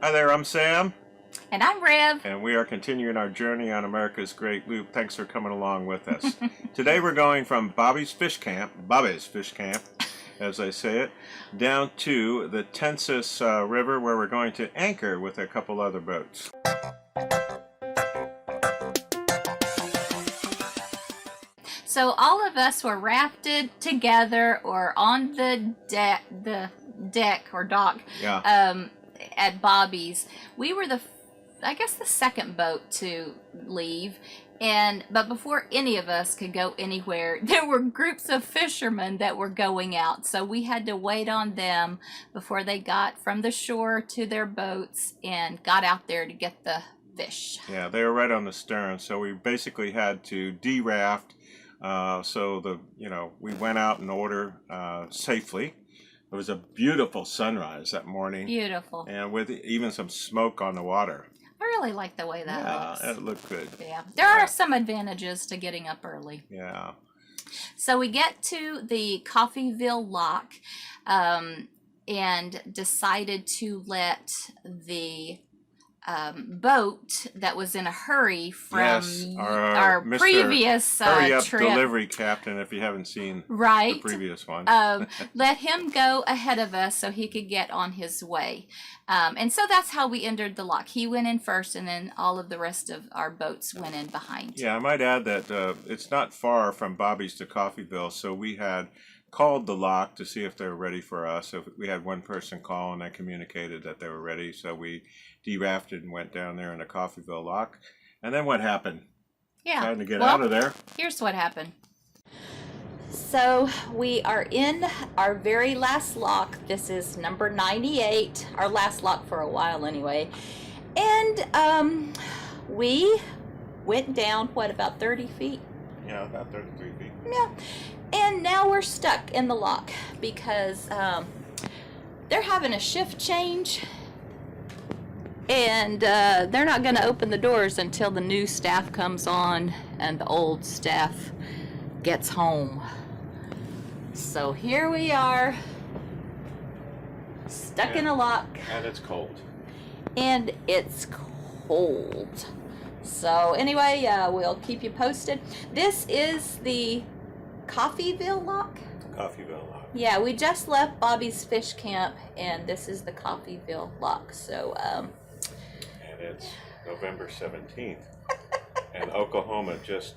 Hi there, I'm Sam. And I'm Rev. And we are continuing our journey on America's Great Loop. Thanks for coming along with us. Today we're going from Bobby's Fish Camp, as I say it, down to the Tensas River, where we're going to anchor with a couple other boats. So all of us were rafted together or on the deck or dock at Bobby's. We were the second boat to leave, but before any of us could go anywhere, there were groups of fishermen that were going out, so we had to wait on them before they got from the shore to their boats and got out there to get the fish. Yeah, they were right on the stern, so we basically had to de-raft. We went out in order safely. It was a beautiful sunrise that morning. Beautiful. And with even some smoke on the water. I really like the way that looks. Yeah, it looked good. Yeah, there are some advantages to getting up early. Yeah. So we get to the Coffeyville Lock and decided to let the boat that was in a hurry from our previous hurry up trip. Delivery captain, if you haven't seen the previous one. Let him go ahead of us so he could get on his way. And so that's how we entered the lock. He went in first, and then all of the rest of our boats went in behind. Yeah, I might add that it's not far from Bobby's to Coffeyville, so we had called the lock to see if they were ready for us. So we had one person call, and I communicated that they were ready, so we de-rafted and went down there in the Coffeyville lock. And then what happened? Yeah. Trying to get out of there. Here's what happened. So we are in our very last lock. This is number 98, our last lock for a while anyway. And we went down, about 30 feet? Yeah, about 33 feet. Yeah. And now we're stuck in the lock because they're having a shift change. And they're not going to open the doors until the new staff comes on and the old staff gets home. So here we are, stuck in a lock. And it's cold. And it's cold. So anyway, we'll keep you posted. This is the Coffeyville Lock? Coffeyville Lock. Yeah, we just left Bobby's Fish Camp, and this is the Coffeyville Lock. So, and it's November 17th, and Oklahoma just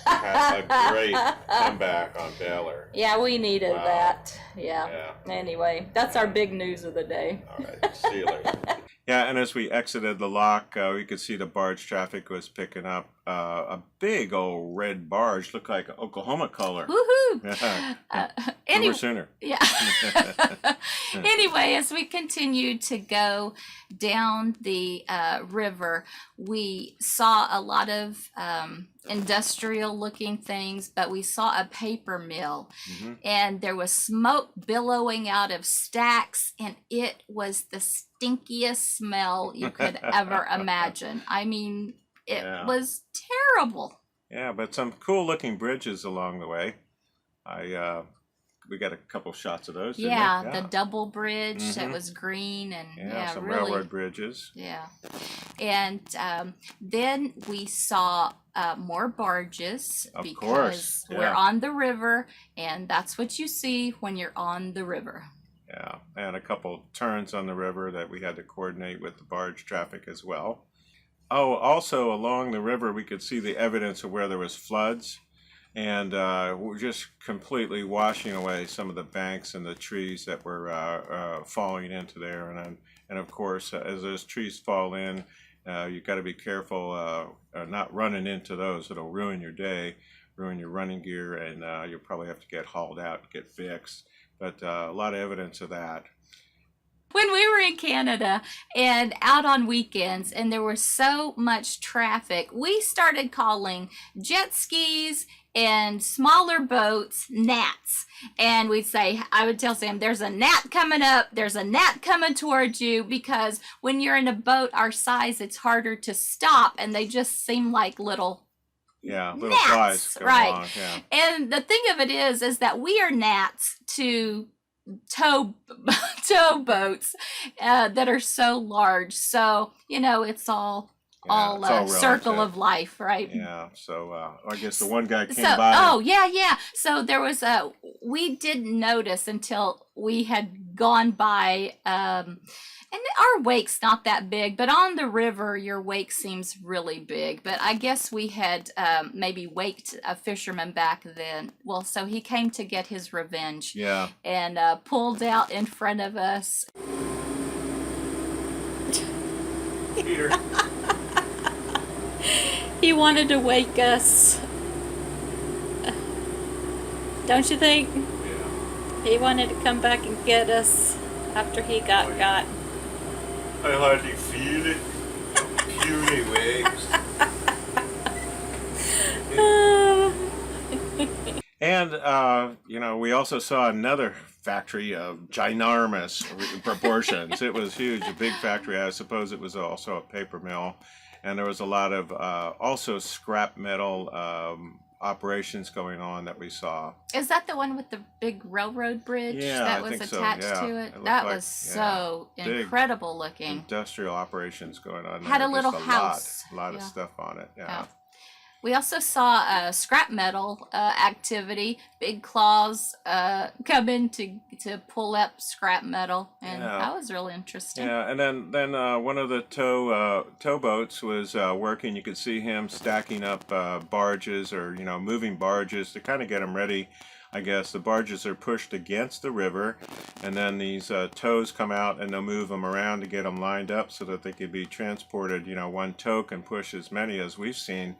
had a great comeback on Baylor. Yeah, we needed that. Yeah. Anyway, that's our big news of the day. All right, see you later. Yeah, and as we exited the lock, we could see the barge traffic was picking up. A big old red barge, looked like Oklahoma color. Woohoo! Anyway, sooner. Yeah. Anyway, as we continued to go down the river, we saw a lot of industrial-looking things, but we saw a paper mill, and there was smoke billowing out of stacks, and it was the stinkiest smell you could ever imagine. I mean, it was terrible. Yeah, but some cool-looking bridges along the way. We got a couple shots of those. Yeah, the double bridge that was green, and some really, railroad bridges. Yeah, and then we saw more barges because we're on the river, and that's what you see when you're on the river. Yeah, and a couple turns on the river that we had to coordinate with the barge traffic as well. Oh, also along the river we could see the evidence of where there was floods, and we're just completely washing away some of the banks and the trees that were falling into there. And of course, as those trees fall in, you've got to be careful not running into those. It'll ruin your day, ruin your running gear, and you'll probably have to get hauled out and get fixed. But a lot of evidence of that. When we were in Canada and out on weekends and there was so much traffic, we started calling jet skis and smaller boats gnats. And I would tell Sam, there's a gnat coming up, there's a gnat coming towards you, because when you're in a boat our size, it's harder to stop, and they just seem like little flies. Right. Along, yeah. And the thing of it is that we are gnats to tow boats that are so large. So it's all circle of life, right? Yeah. So I guess the one guy came So by. oh yeah. So there was we didn't notice until we had gone by. And our wake's not that big, but on the river, your wake seems really big. But I guess we had maybe waked a fisherman back then. Well, so he came to get his revenge. Yeah. And pulled out in front of us. Peter. He wanted to wake us. Don't you think? Yeah. He wanted to come back and get us after he got. I hardly feel it. Puny waves. And we also saw another factory of ginormous proportions. It was huge, a big factory. I suppose it was also a paper mill, and there was a lot of also scrap metal operations going on that we saw. Is that the one with the big railroad bridge that was attached to it? That was so incredible looking. Industrial operations going on. Had a little house. A lot of stuff on it. Yeah. We also saw scrap metal activity. Big claws come in to pull up scrap metal, and that was really interesting. Yeah, and then one of the tow boats was working. You could see him stacking up barges, or moving barges to kind of get them ready. I guess the barges are pushed against the river, and then these tows come out and they'll move them around to get them lined up so that they could be transported. One tow can push as many as we've seen.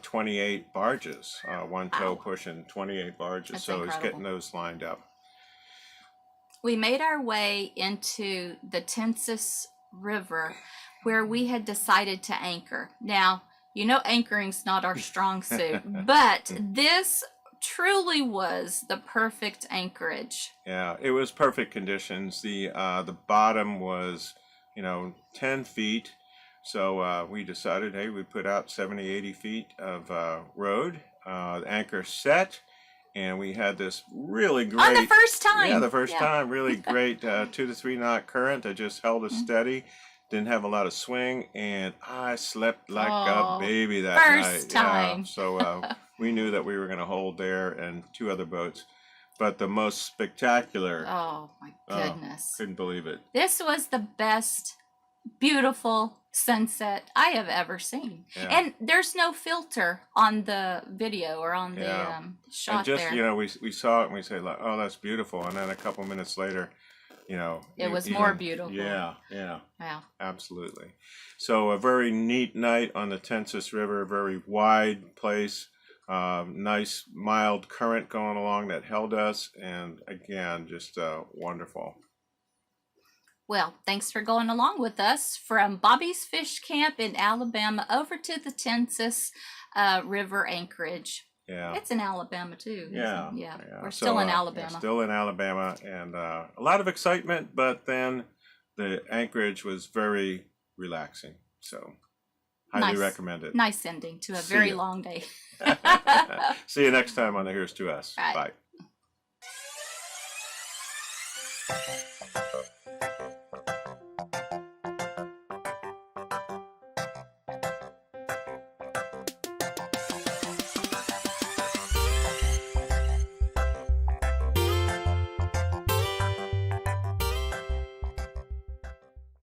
28 barges, one tow pushing 28 barges. That's so incredible. He's getting those lined up. We made our way into the Tensas River, where we had decided to anchor. Now, anchoring's not our strong suit, but this truly was the perfect anchorage. Yeah, it was perfect conditions. The bottom was 10 feet. So we decided, hey, we put out 70, 80 feet of road, the anchor set, and we had this really great... On the first time! Yeah, the first time. Really great 2 to 3 knot current that just held us steady. Didn't have a lot of swing, and I slept like a baby that night. First time! Yeah, so we knew that we were going to hold there and 2 other boats. But the most spectacular... Oh, my goodness. Couldn't believe it. This was the best, beautiful sunset I have ever seen. Yeah. And there's no filter on the video or on the shot. And just, there. We saw it and we say, like, oh, that's beautiful. And then a couple minutes later, it was more beautiful. Yeah. Absolutely. So a very neat night on the Tensas River, a very wide place, nice mild current going along that held us. And again, just wonderful. Well, thanks for going along with us from Bobby's Fish Camp in Alabama over to the Tensas River anchorage. Yeah. It's in Alabama too. Yeah. We're still in Alabama. Still in Alabama, and a lot of excitement, but then the anchorage was very relaxing. So highly recommend it. Nice ending to a very long day. See you next time on the Here's to Us. Right. Bye.